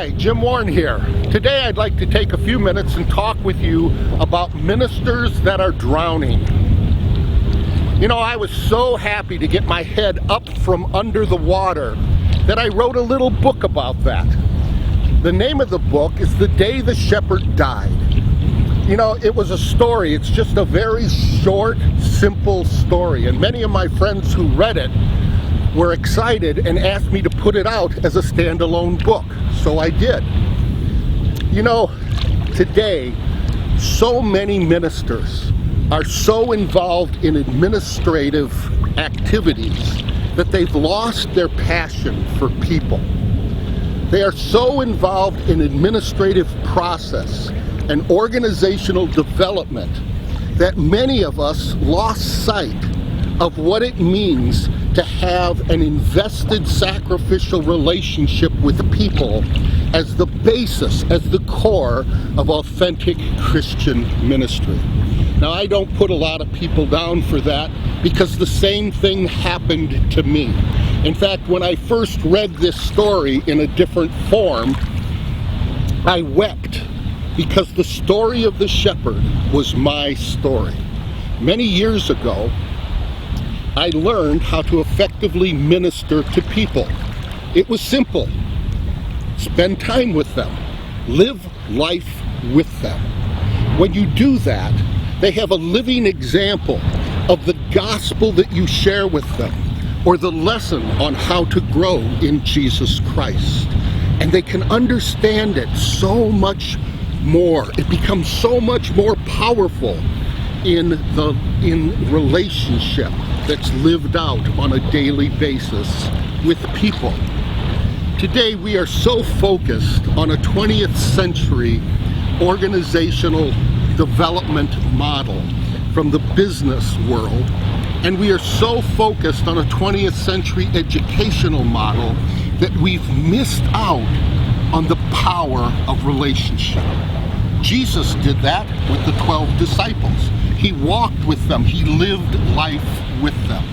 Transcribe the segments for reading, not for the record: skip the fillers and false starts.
Hi, Jim Warren here. Today I'd like to take a few minutes and talk with you about ministers that are drowning. You know, I was so happy to get my head up from under the water that I wrote a little book about that. The name of the book is The Day the Shepherd Died. You know, it was a story. It's just a very short, simple story. And many of my friends who read it were excited and asked me to put it out as a standalone book. So I did. You know, today, so many ministers are so involved in administrative activities that they've lost their passion for people. They are so involved in administrative process and organizational development that many of us lost sight of what it means to have an invested sacrificial relationship with people as the basis, as the core of authentic Christian ministry. Now, I don't put a lot of people down for that because the same thing happened to me. In fact, when I first read this story in a different form, I wept because the story of the shepherd was my story. Many years ago, I learned how to effectively minister to people. It was simple. Spend time with them. Live life with them. When you do that, they have a living example of the gospel that you share with them, or the lesson on how to grow in Jesus Christ. And they can understand it so much more. It becomes so much more powerful in relationship that's lived out on a daily basis with people. Today we are so focused on a 20th century organizational development model from the business world, and we are so focused on a 20th century educational model that we've missed out on the power of relationship. Jesus did that with the 12 disciples. He walked with them. He lived life with them.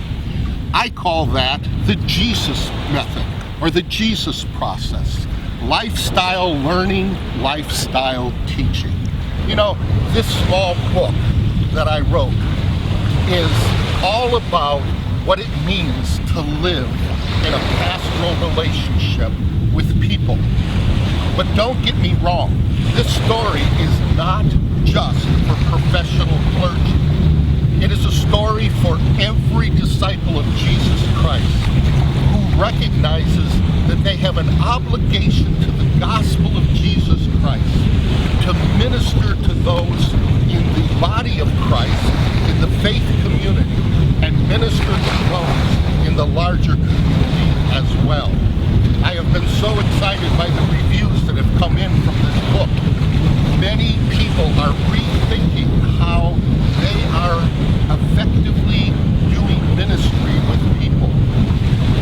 I call that the Jesus method, or the Jesus process. Lifestyle learning, lifestyle teaching. You know, this small book that I wrote is all about what it means to live in a pastoral relationship with people. But don't get me wrong, this story is not just for professional clergy. It is a story for every disciple of Jesus Christ who recognizes that they have an obligation to the gospel of Jesus Christ to minister to those in the body of Christ, in the faith community, and minister to those in the larger community as well. I have been so excited by the reviews that have come in from this book. Many people are rethinking how they are effectively doing ministry with people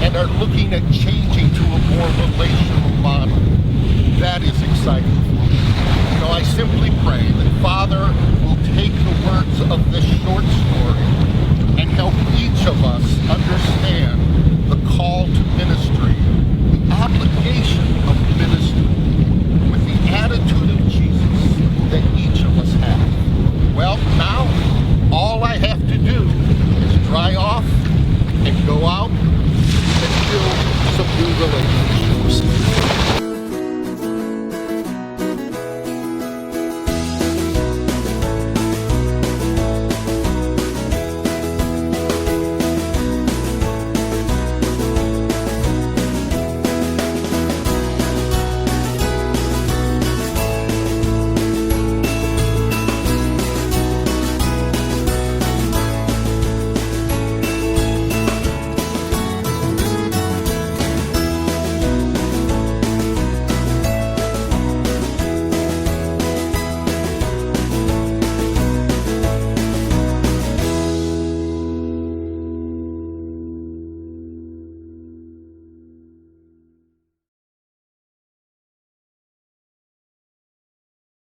and are looking at changing to a more relational model. That is exciting for me. You know, I simply pray that Father will take the words of this short story and help each of us understand the call to ministry, the obligation of ministry, with the attitude of Jesus that each of us have. Well, now, all I have to do is dry off and go out and build some new relationships.